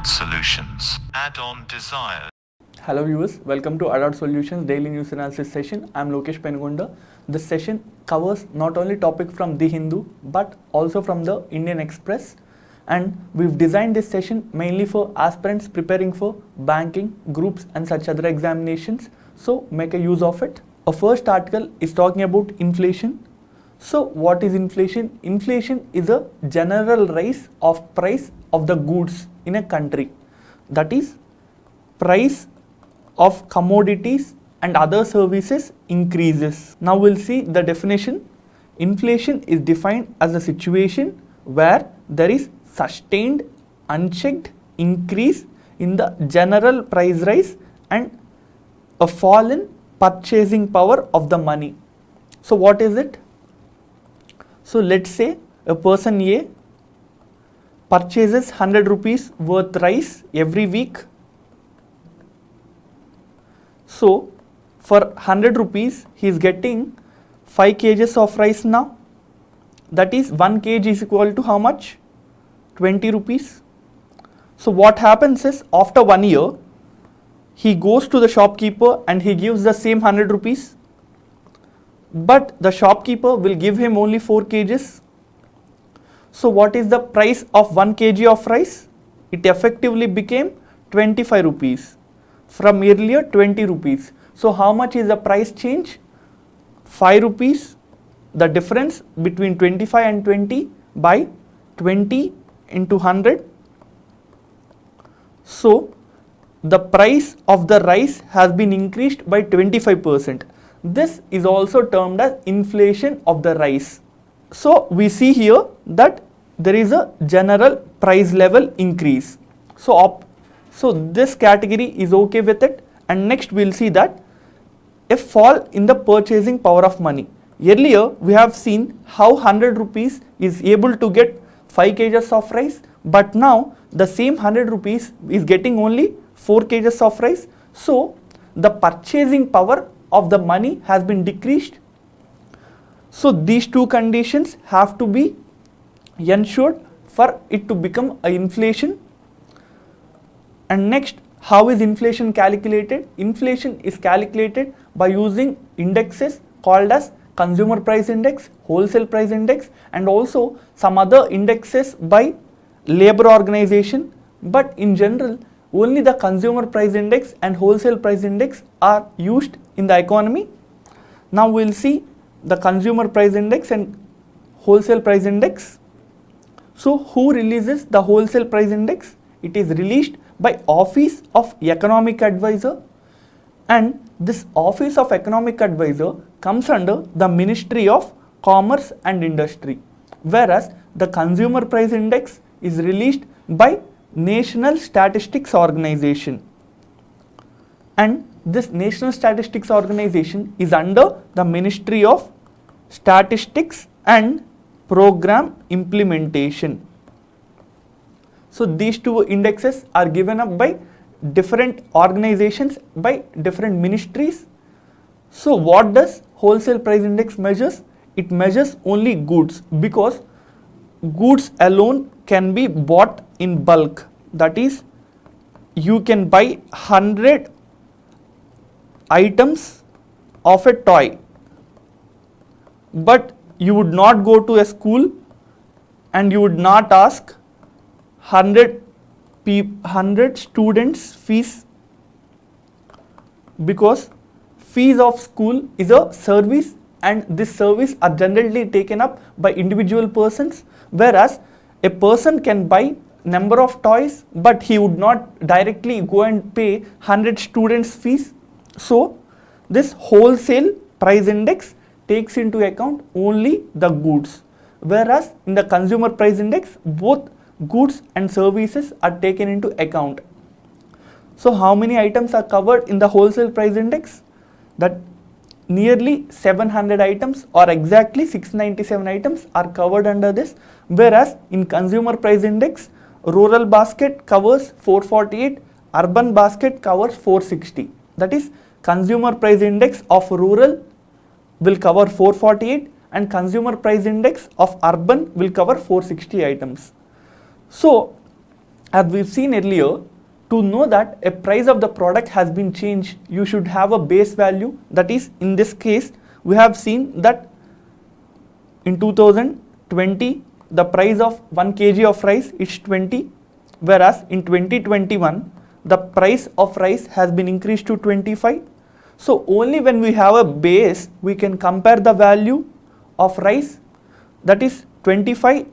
Adult Solutions. Add-on desires. Hello viewers, welcome to Adult Solutions Daily News Analysis session. I am Lokesh Penugonda. This session covers not only topic from The Hindu but also from the Indian Express, and we've designed this session mainly for aspirants preparing for banking, groups and such other examinations. So make a use of it. Our first article is talking about inflation. So what is inflation? Inflation is a general rise of price of the goods in a country. That is, price of commodities and other services increases. Now we'll see the definition. Inflation is defined as a situation where there is sustained, unchecked increase in the general price rise and a fall in purchasing power of the money. So what is it? So let's say a person A purchases 100 rupees worth rice every week. So for 100 rupees he is getting 5 kgs of rice now. That is 1 kg is equal to how much? 20 rupees. So what happens is, after 1 year he goes to the shopkeeper and he gives the same 100 rupees. But the shopkeeper will give him only 4 kgs. So what is the price of 1 kg of rice? It effectively became 25 rupees from earlier 20 rupees. So how much is the price change? 5 rupees. The difference between 25 and 20 by 20 into 100. So the price of the rice has been increased by 25%. This is also termed as inflation of the rice. So we see here that there is a general price level increase. So this category is okay with it. And next we'll see that a fall in the purchasing power of money. Earlier we have seen how 100 rupees is able to get 5 kgs of rice, but now the same 100 rupees is getting only 4 kgs of rice. So the purchasing power of the money has been decreased. So these two conditions have to be ensured for it to become a inflation. And next, how is inflation calculated? Inflation is calculated by using indexes called as consumer price index, wholesale price index, and also some other indexes by labor organization. But in general, only the consumer price index and wholesale price index are used in the economy. Now we'll see the consumer price index and wholesale price index. So who releases the wholesale price index? It is released by Office of Economic Advisor, and this Office of Economic Advisor comes under the Ministry of Commerce and Industry, whereas the consumer price index is released by National Statistics Organization, and this National Statistics Organization is under the Ministry of Statistics and Program Implementation. So these two indexes are given up by different organizations, by different ministries. So what does wholesale price index measures? It measures only goods, because goods alone can be bought in bulk. That is, you can buy 100 items of a toy, but you would not go to a school and you would not ask 100 students fees, because fees of school is a service, and this service are generally taken up by individual persons, whereas a person can buy number of toys but he would not directly go and pay 100 students fees. So this wholesale price index takes into account only the goods, whereas in the consumer price index both goods and services are taken into account. So how many items are covered in the wholesale price index? That nearly 700 items, or exactly 697 items are covered under this, whereas in consumer price index rural basket covers 448, urban basket covers 460. That is, consumer price index of rural will cover 448 and consumer price index of urban will cover 460 items. So as we've seen earlier, to know that a price of the product has been changed, you should have a base value. That is, in this case, we have seen that in 2020, the price of 1 kg of rice is 20, whereas in 2021, the price of rice has been increased to 25. So only when we have a base, we can compare the value of rice, that is 25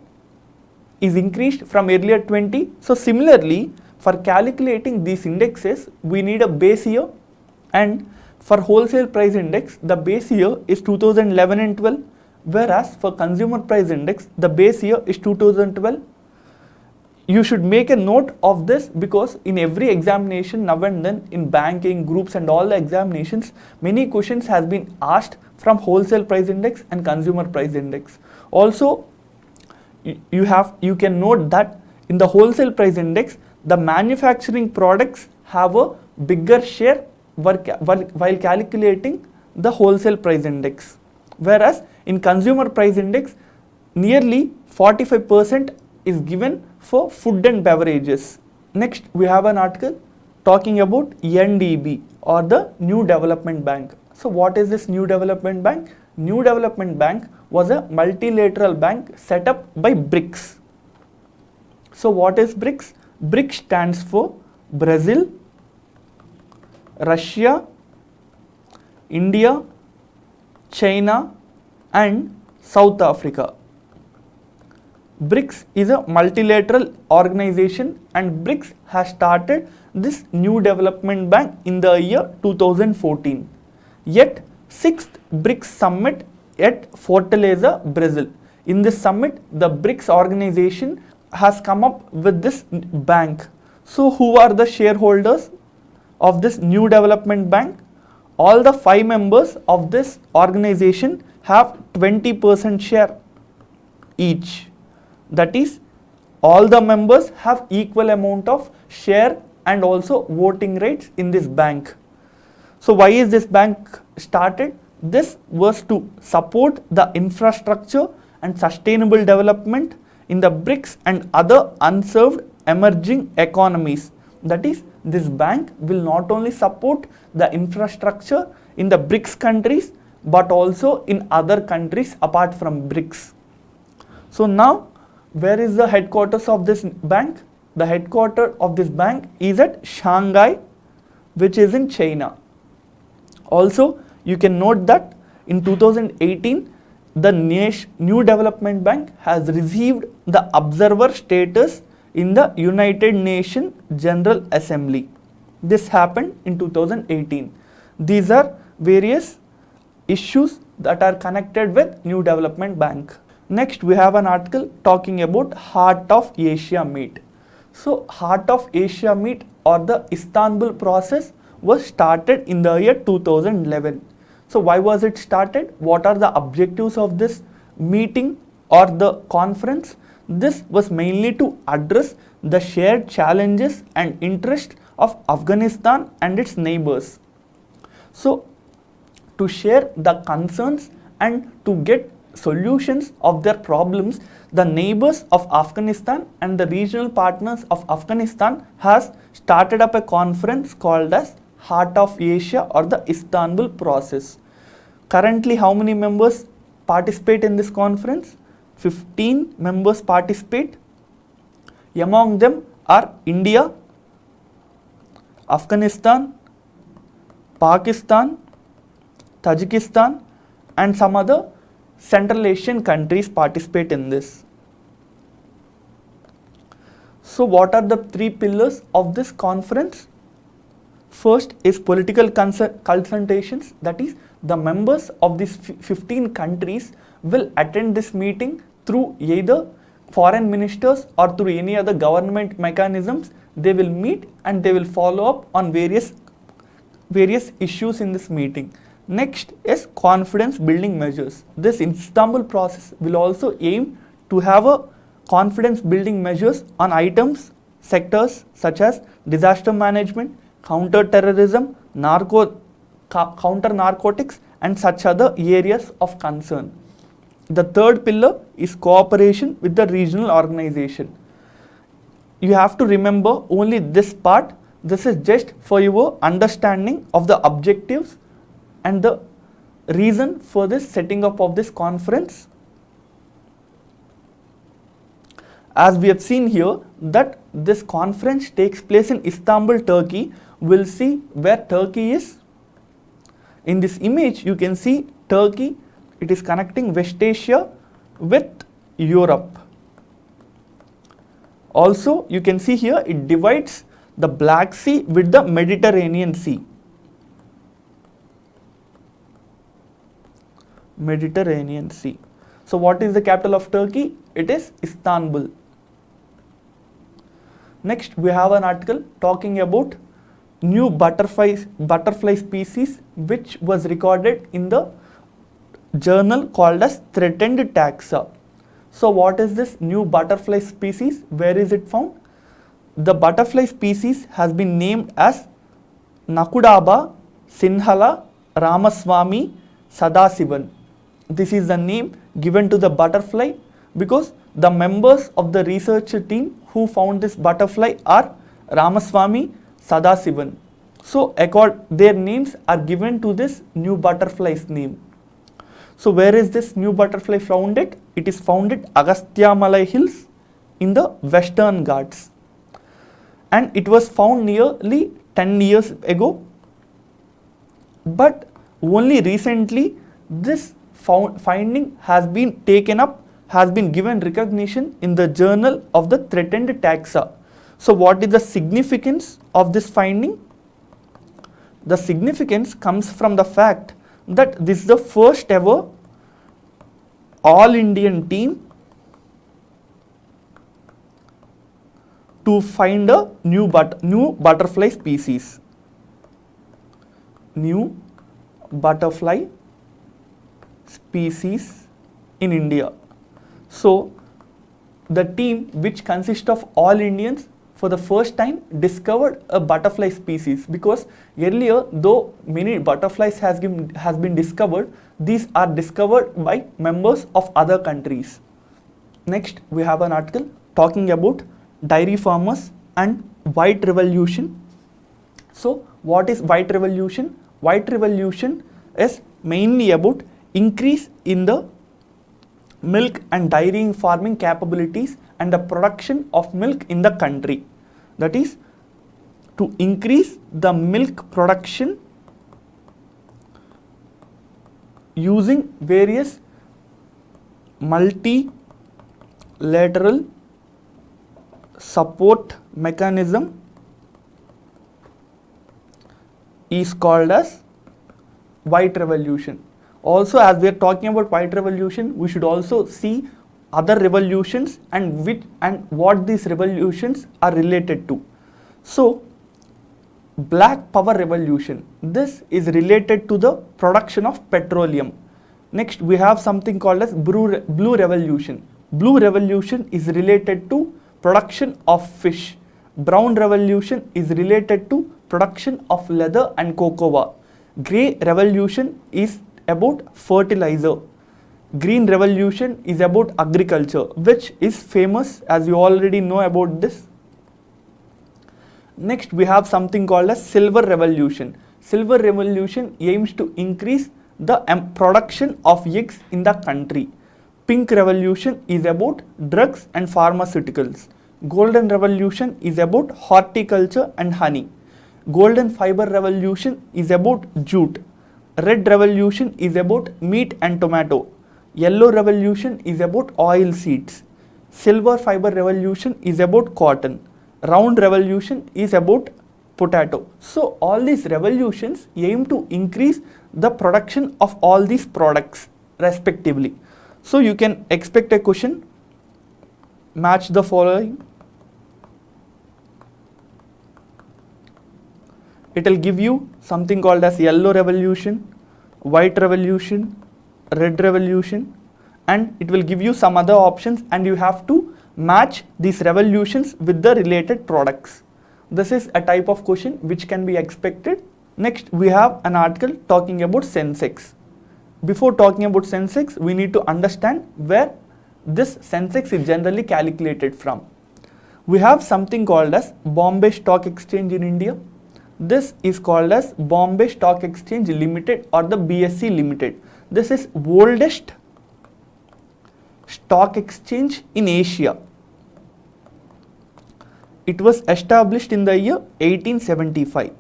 is increased from earlier 20. So similarly, for calculating these indexes, we need a base year, and for wholesale price index, the base year is 2011 and 12, whereas for consumer price index, the base year is 2012. You should make a note of this, because in every examination now and then, in banking, groups and all the examinations, many questions has been asked from wholesale price index and consumer price index. Also, you can note that in the wholesale price index, the manufacturing products have a bigger share while calculating the wholesale price index, whereas in consumer price index, nearly 45% is given for food and beverages. Next, we have an article talking about NDB, or the New Development Bank. So what is this New Development Bank? New Development Bank was a multilateral bank set up by BRICS. So what is BRICS? BRICS stands for Brazil, Russia, India, China and South Africa. BRICS is a multilateral organization, and BRICS has started this New Development Bank in the year 2014. Yet 6th BRICS summit at Fortaleza, Brazil. In this summit, the BRICS organization has come up with this bank. So who are the shareholders of this New Development Bank? All the 5 members of this organization have 20% share each. That is, all the members have equal amount of share and also voting rights in this bank. So why is this bank started? This was to support the infrastructure and sustainable development in the BRICS and other unserved emerging economies. That is, this bank will not only support the infrastructure in the BRICS countries, but also in other countries apart from BRICS. So now, where is the headquarters of this bank? The headquarters of this bank is at Shanghai, which is in China. Also, you can note that in 2018, the New Development Bank has received the observer status in the United Nations General Assembly. This happened in 2018. These are various issues that are connected with New Development Bank. Next, we have an article talking about Heart of Asia Meet. So, Heart of Asia Meet, or the Istanbul process, was started in the year 2011. So, why was it started? What are the objectives of this meeting or the conference? This was mainly to address the shared challenges and interests of Afghanistan and its neighbors. So, to share the concerns and to get solutions of their problems, the neighbors of Afghanistan and the regional partners of Afghanistan has started up a conference called as Heart of Asia, or the Istanbul process. Currently, how many members participate in this conference? 15 members participate. Among them are India, Afghanistan, Pakistan, Tajikistan and some other Central Asian countries participate in this. So what are the 3 pillars of this conference? First is political consultations, that is, the members of these 15 countries will attend this meeting through either foreign ministers or through any other government mechanisms. They will meet and they will follow up on various issues in this meeting. Next is confidence building measures. This Istanbul process will also aim to have a confidence building measures on items, sectors such as disaster management, counter-terrorism, counter-narcotics and such other areas of concern. The third pillar is cooperation with the regional organization. you have to remember only this part. This is just for your understanding of the objectives and the reason for this setting up of this conference. As we have seen here that this conference takes place in Istanbul, Turkey. We'll see where Turkey is. In this image you can see Turkey. It is connecting West Asia with Europe. Also you can see here it divides the Black Sea with the Mediterranean Sea. Mediterranean Sea. So what is the capital of Turkey? It is Istanbul. Next we have an article talking about new butterfly species which was recorded in the journal called as threatened taxa. So what is this new butterfly species? Where is it found? The butterfly species has been named as Nakudaba Sinhala Ramaswamy Sadasivan. This is the name given to the butterfly because the members of the research team who found this butterfly are Ramaswamy Sadasivan. So their names are given to this new butterfly's name. So where is this new butterfly founded? It is found at Agastyamalai Hills in the Western Ghats. And it was found nearly 10 years ago. But only recently this finding has been taken up, has been given recognition in the journal of the threatened taxa. So what is the significance of this finding? The significance comes from the fact that this is the first ever all Indian team to find a new butterfly species. New butterfly species in India. So the team, which consists of all Indians, for the first time discovered a butterfly species, because earlier though many butterflies has been discovered, these are discovered by members of other countries. Next we have an article talking about dairy farmers and white revolution. So what is white revolution? White revolution is mainly about increase in the milk and dairying farming capabilities and the production of milk in the country. That is, to increase the milk production using various multilateral support mechanism is called as white revolution. Also, as we are talking about white revolution, we should also see other revolutions and what these revolutions are related to. So black power revolution, this is related to the production of petroleum. Next we have something called as blue revolution. Blue revolution is related to production of fish. Brown revolution is related to production of leather and cocoa. Grey revolution is about fertilizer. Green revolution is about agriculture, which is famous, as you already know about this. Next we have something called as silver revolution. Silver revolution aims to increase the production of eggs in the country. Pink revolution is about drugs and pharmaceuticals. Golden revolution is about horticulture and honey. Golden fiber revolution is about jute. Red revolution is about meat and tomato. Yellow revolution is about oil seeds. Silver fiber revolution is about cotton. Round revolution is about potato. So all these revolutions aim to increase the production of all these products respectively. So you can expect a question, match the following. It will give you something called as yellow revolution, white revolution, red revolution, and it will give you some other options, and you have to match these revolutions with the related products. This is a type of question which can be expected. Next we have an article talking about Sensex. Before talking about Sensex, we need to understand where this Sensex is generally calculated from. we have something called as Bombay Stock Exchange in India. This is called as Bombay Stock Exchange Limited or the BSE Limited. This is oldest stock exchange in Asia. It was established in the year 1875.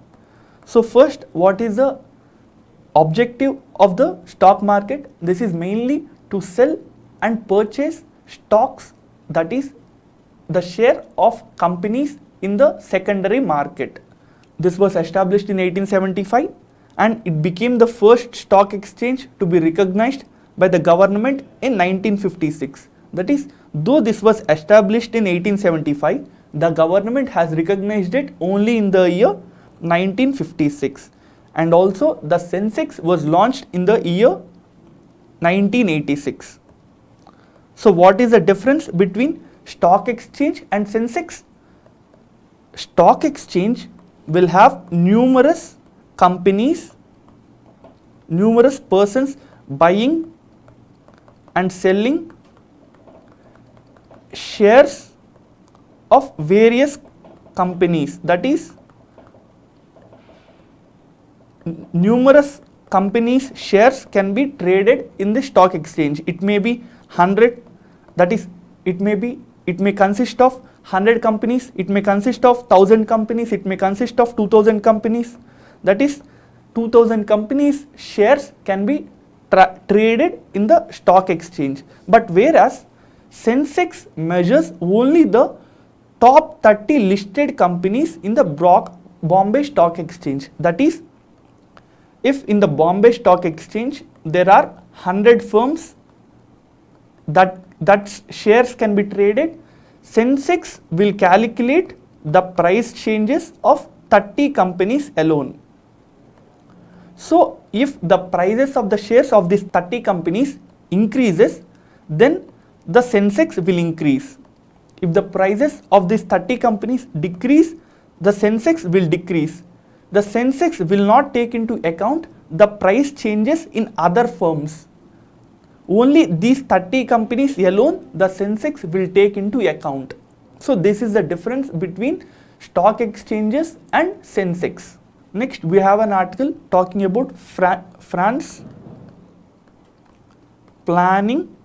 So first, what is the objective of the stock market? This is mainly to sell and purchase stocks, that is the share of companies in the secondary market. This was established in 1875 and it became the first stock exchange to be recognized by the government in 1956. That is, though this was established in 1875, the government has recognized it only in the year 1956. And also the Sensex was launched in the year 1986. So what is the difference between stock exchange and Sensex? Stock exchange will have numerous companies, numerous persons buying and selling shares of various companies. That is, numerous companies' shares can be traded in the stock exchange. It may be 100, that is, it may consist of 100 companies, it may consist of 1000 companies, it may consist of 2000 companies. That is, 2000 companies' shares can be traded in the stock exchange. But whereas Sensex measures only the top 30 listed companies in the Bombay Stock Exchange. That is, if in the Bombay Stock Exchange there are 100 firms that shares can be traded, Sensex will calculate the price changes of 30 companies alone. So if the prices of the shares of these 30 companies increases, then the Sensex will increase. If the prices of these 30 companies decrease, the Sensex will decrease. The Sensex will not take into account the price changes in other firms. Only these 30 companies alone the Sensex will take into account. So this is the difference between stock exchanges and Sensex. Next, we have an article talking about France planning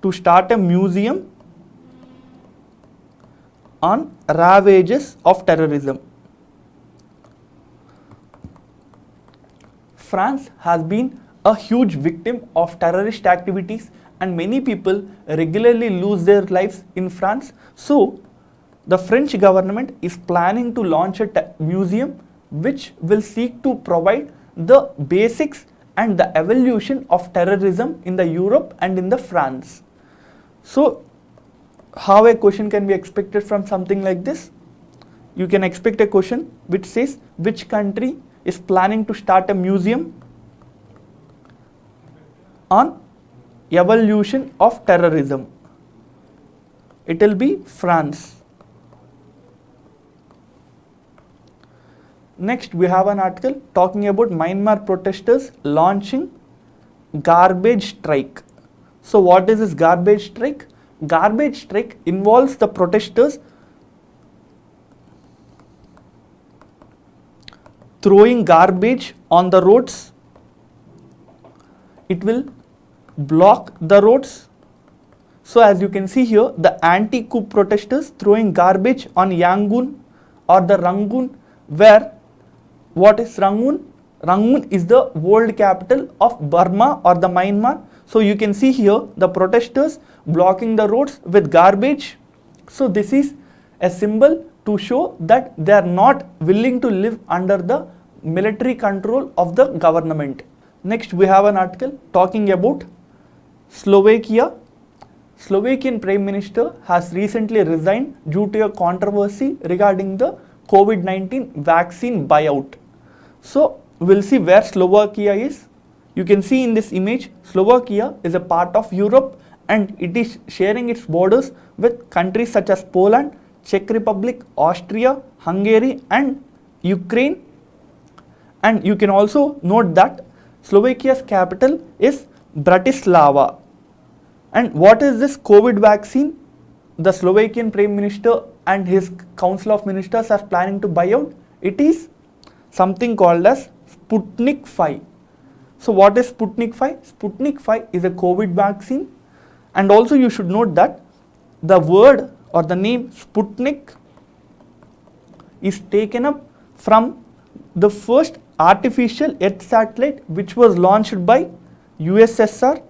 to start a museum on ravages of terrorism. France has been a huge victim of terrorist activities and many people regularly lose their lives in France. So the French government is planning to launch a museum which will seek to provide the basics and the evolution of terrorism in the Europe and in the France. So how a question can be expected from something like this? You can expect a question which says which country is planning to start a museum on evolution of terrorism. It will be France. Next, we have an article talking about Myanmar protesters launching garbage strike. So what is this garbage strike? Garbage strike involves the protesters throwing garbage on the roads. It will block the roads. So as you can see here, the anti-coup protesters throwing garbage on Yangon or the Rangoon, where what is Rangoon? Rangoon is the world capital of Burma or the Myanmar. So you can see here the protesters blocking the roads with garbage. So this is a symbol to show that they are not willing to live under the military control of the government. Next, we have an article talking about Slovakia. Slovakian Prime Minister has recently resigned due to a controversy regarding the COVID-19 vaccine buyout. So we'll see where Slovakia is. You can see in this image, Slovakia is a part of Europe and it is sharing its borders with countries such as Poland, Czech Republic, Austria, Hungary and Ukraine. And you can also note that Slovakia's capital is Bratislava. And what is this COVID vaccine? The Slovakian Prime Minister and his Council of Ministers are planning to buy out? It is something called as Sputnik 5. So what is Sputnik 5? Sputnik 5 is a COVID vaccine, and also you should note that the word or the name Sputnik is taken up from the first artificial Earth satellite which was launched by USSR.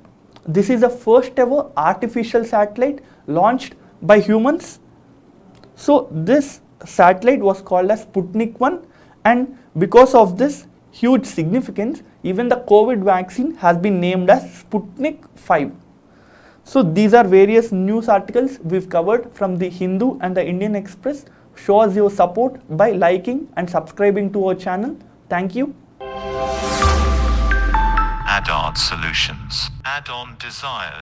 This is the first ever artificial satellite launched by humans. So this satellite was called as Sputnik 1, and because of this huge significance, even the COVID vaccine has been named as Sputnik 5. So these are various news articles we've covered from the Hindu and the Indian Express. Show us your support by liking and subscribing to our channel. Thank you. Add-on solutions. Add-on desires.